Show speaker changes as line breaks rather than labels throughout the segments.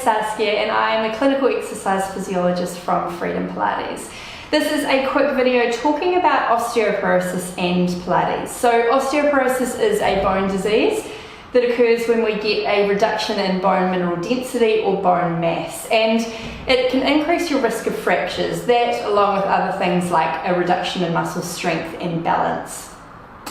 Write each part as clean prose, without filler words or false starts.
Saskia and I am a clinical exercise physiologist from Freedom Pilates. This is a quick video talking about osteoporosis and Pilates. So osteoporosis is a bone disease that occurs when we get a reduction in bone mineral density or bone mass, and it can increase your risk of fractures, that along with other things like a reduction in muscle strength and balance.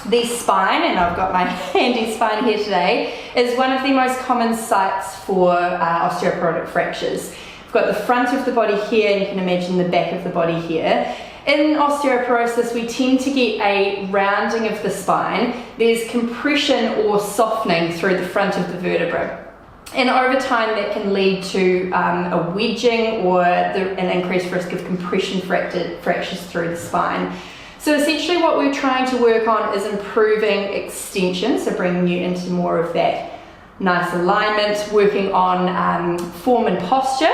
The spine, and I've got my handy spine here today, is one of the most common sites for osteoporotic fractures. We've got the front of the body here, and you can imagine the back of the body here. In osteoporosis, we tend to get a rounding of the spine. There's compression or softening through the front of the vertebra. And over time, that can lead to a wedging or an increased risk of compression fractures through the spine. So essentially what we're trying to work on is improving extension, so bringing you into more of that nice alignment, working on form and posture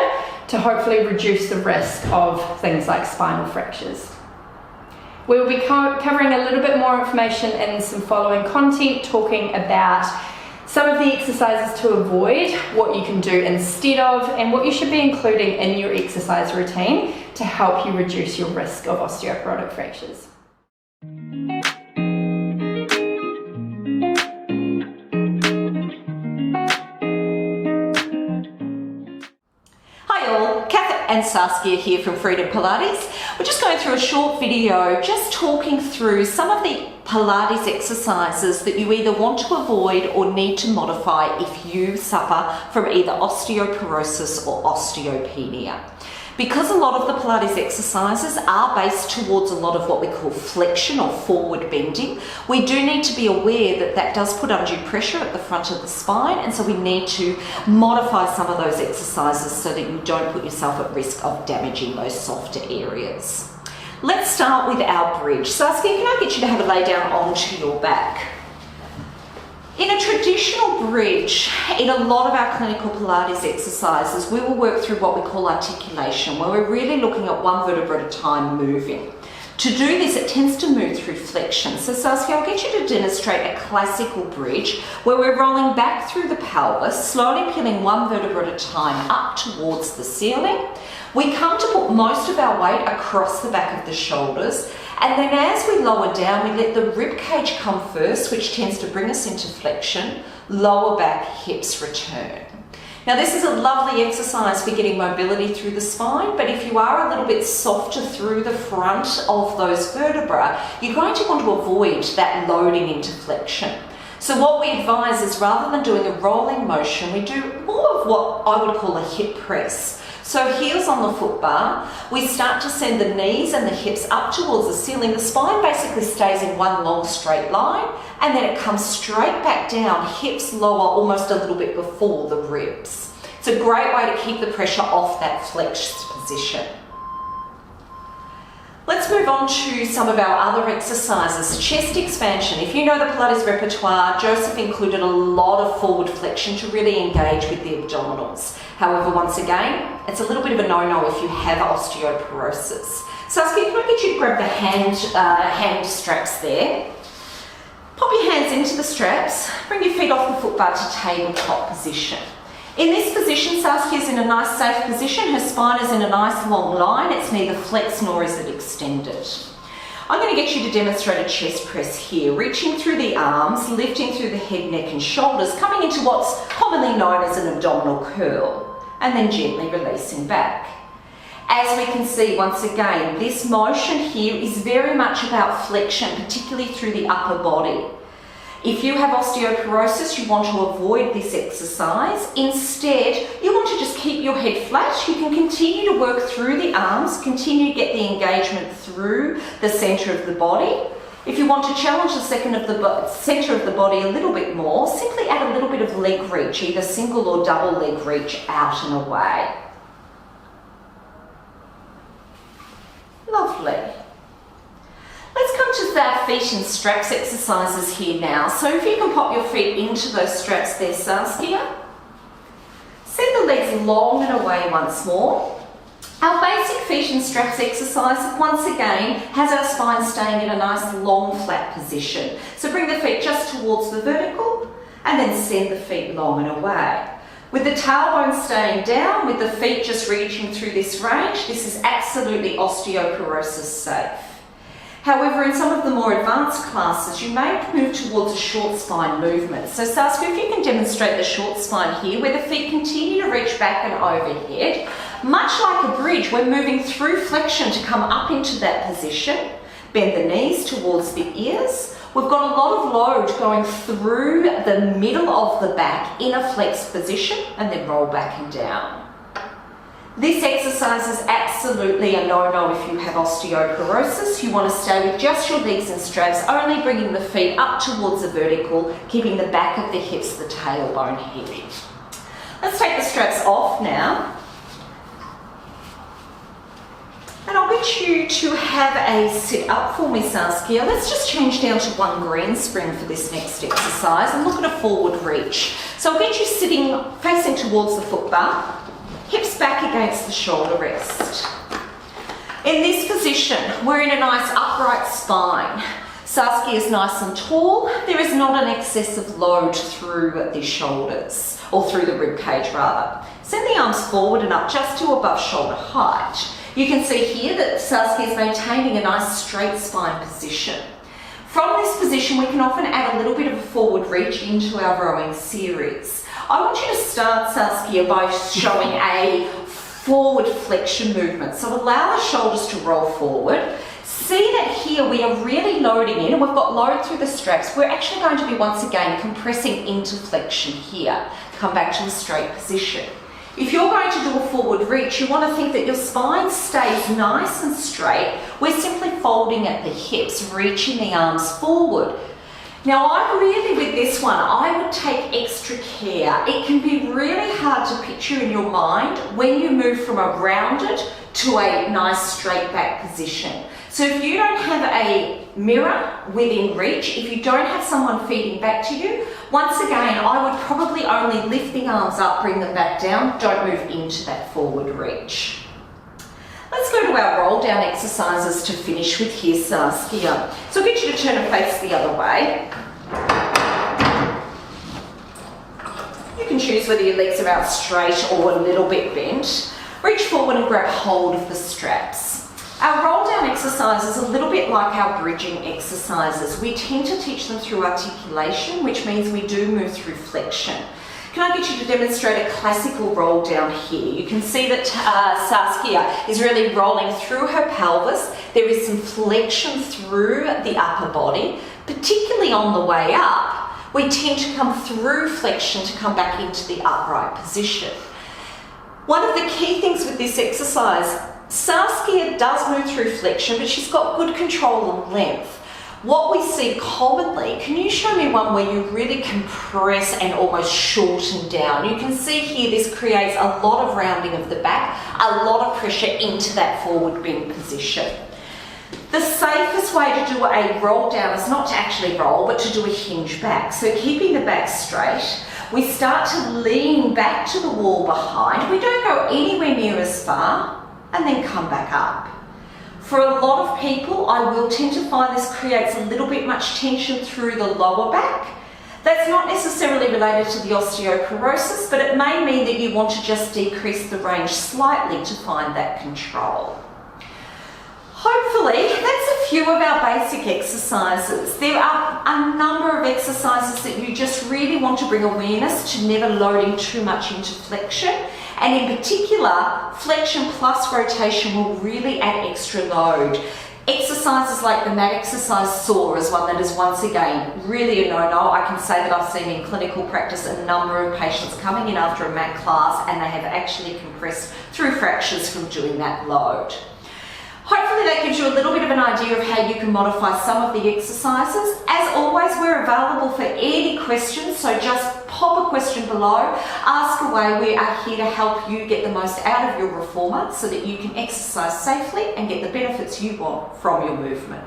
to hopefully reduce the risk of things like spinal fractures. We will be covering a little bit more information in some following content, talking about some of the exercises to avoid, what you can do instead of, and what you should be including in your exercise routine to help you reduce your risk of osteoporotic fractures.
And Saskia here from Freedom Pilates. We're just going through a short video just talking through some of the Pilates exercises that you either want to avoid or need to modify if you suffer from either osteoporosis or osteopenia. Because a lot of the Pilates exercises are based towards a lot of what we call flexion or forward bending, we do need to be aware that that does put undue pressure at the front of the spine, and so we need to modify some of those exercises so that you don't put yourself at risk of damaging those softer areas. Let's start with our bridge. Saskia, can I get you to have a lay down onto your back? In a traditional bridge, in a lot of our clinical Pilates exercises, we will work through what we call articulation, where we're really looking at one vertebra at a time moving. To do this, it tends to move through flexion. So Saskia, I'll get you to demonstrate a classical bridge where we're rolling back through the pelvis, slowly peeling one vertebra at a time up towards the ceiling. We come to put most of our weight across the back of the shoulders, and then as we lower down, we let the rib cage come first, which tends to bring us into flexion, lower back, hips return. Now this is a lovely exercise for getting mobility through the spine, but if you are a little bit softer through the front of those vertebrae, you're going to want to avoid that loading into flexion. So what we advise is, rather than doing a rolling motion, we do more of what I would call a hip press. So heels on the foot bar, we start to send the knees and the hips up towards the ceiling. The spine basically stays in one long straight line, and then it comes straight back down, hips lower almost a little bit before the ribs. It's a great way to keep the pressure off that flexed position. Let's move on to some of our other exercises. Chest expansion. If you know the Pilates repertoire, Joseph included a lot of forward flexion to really engage with the abdominals. However, once again, it's a little bit of a no-no if you have osteoporosis. Saskia, can I get you to grab the hand straps there? Pop your hands into the straps, bring your feet off the foot bar to tabletop position. In this position, Saskia is in a nice safe position. Her spine is in a nice long line. It's neither flexed nor is it extended. I'm going to get you to demonstrate a chest press here, reaching through the arms, lifting through the head, neck and shoulders, coming into what's commonly known as an abdominal curl, and then gently releasing back. As we can see, once again, this motion here is very much about flexion, particularly through the upper body. If you have osteoporosis, you want to avoid this exercise. Instead, you want to just keep your head flat. You can continue to work through the arms, continue to get the engagement through the center of the body. If you want to challenge the center of the body a little bit more, simply add a little bit of leg reach, either single or double leg reach, out and away. Lovely. Let's come to our feet and straps exercises here now. So if you can pop your feet into those straps there, Saskia. Send the legs long and away once more. Our basic feet and straps exercise, once again, has our spine staying in a nice long flat position. So bring the feet just towards the vertical and then send the feet long and away. With the tailbone staying down, with the feet just reaching through this range, this is absolutely osteoporosis safe. However, in some of the more advanced classes, you may move towards a short spine movement. So Saskia, if you can demonstrate the short spine here, where the feet continue to reach back and overhead, much like a bridge, we're moving through flexion to come up into that position. Bend the knees towards the ears. We've got a lot of load going through the middle of the back in a flexed position and then roll back and down. This exercise is absolutely a no-no if you have osteoporosis. You want to stay with just your legs in straps, only bringing the feet up towards the vertical, keeping the back of the hips, the tailbone here. Let's take the straps off now. And I'll get you to have a sit up for me, Saskia. Let's just change down to one green spring for this next exercise and look at a forward reach. So I'll get you sitting facing towards the foot bar, hips back against the shoulder rest. In this position, we're in a nice upright spine. Saskia is nice and tall. There is not an excessive load through the shoulders, or through the rib cage rather. Send the arms forward and up just to above shoulder height. You can see here that Saskia is maintaining a nice straight spine position. From this position, we can often add a little bit of a forward reach into our rowing series. I want you to start, Saskia, by showing a forward flexion movement. So allow the shoulders to roll forward. See that here we are really loading in, and we've got load through the straps. We're actually going to be once again compressing into flexion here. Come back to a straight position. If you're going to do a forward reach, you want to think that your spine stays nice and straight. We're simply folding at the hips, reaching the arms forward. Now, with this one, I would take extra care. It can be really hard to picture in your mind when you move from a rounded to a nice straight back position. So if you don't have a mirror within reach, if you don't have someone feeding back to you, once again, I would probably only lift the arms up, bring them back down, don't move into that forward reach. Let's go to our roll down exercises to finish with here, Saskia. So I'll get you to turn and face the other way. You can choose whether your legs are out straight or a little bit bent. Reach forward and grab hold of the straps. Our roll down exercise is a little bit like our bridging exercises. We tend to teach them through articulation, which means we do move through flexion. Can I get you to demonstrate a classical roll down here? You can see that Saskia is really rolling through her pelvis. There is some flexion through the upper body, particularly on the way up. We tend to come through flexion to come back into the upright position. One of the key things with this exercise, Saskia does move through flexion, but she's got good control and length. What we see commonly, can you show me one where you really compress and almost shorten down? You can see here this creates a lot of rounding of the back, a lot of pressure into that forward bend position. The safest way to do a roll down is not to actually roll, but to do a hinge back. So keeping the back straight, we start to lean back to the wall behind. We don't go anywhere near as far, and then come back up. For a lot of people, I will tend to find this creates a little bit much tension through the lower back. That's not necessarily related to the osteoporosis, but it may mean that you want to just decrease the range slightly to find that control. Hopefully, that's a few of our basic exercises. There are a number of exercises that you just really want to bring awareness to never loading too much into flexion. And in particular, flexion plus rotation will really add extra load. Exercises like the mat exercise saw is one that is once again really a no-no. I can say that I've seen in clinical practice a number of patients coming in after a mat class and they have actually compressed through fractures from doing that load. Hopefully that gives you a little bit of an idea of how you can modify some of the exercises. As always, we're available for any questions, so just pop a question below, ask away. We are here to help you get the most out of your reformer so that you can exercise safely and get the benefits you want from your movement.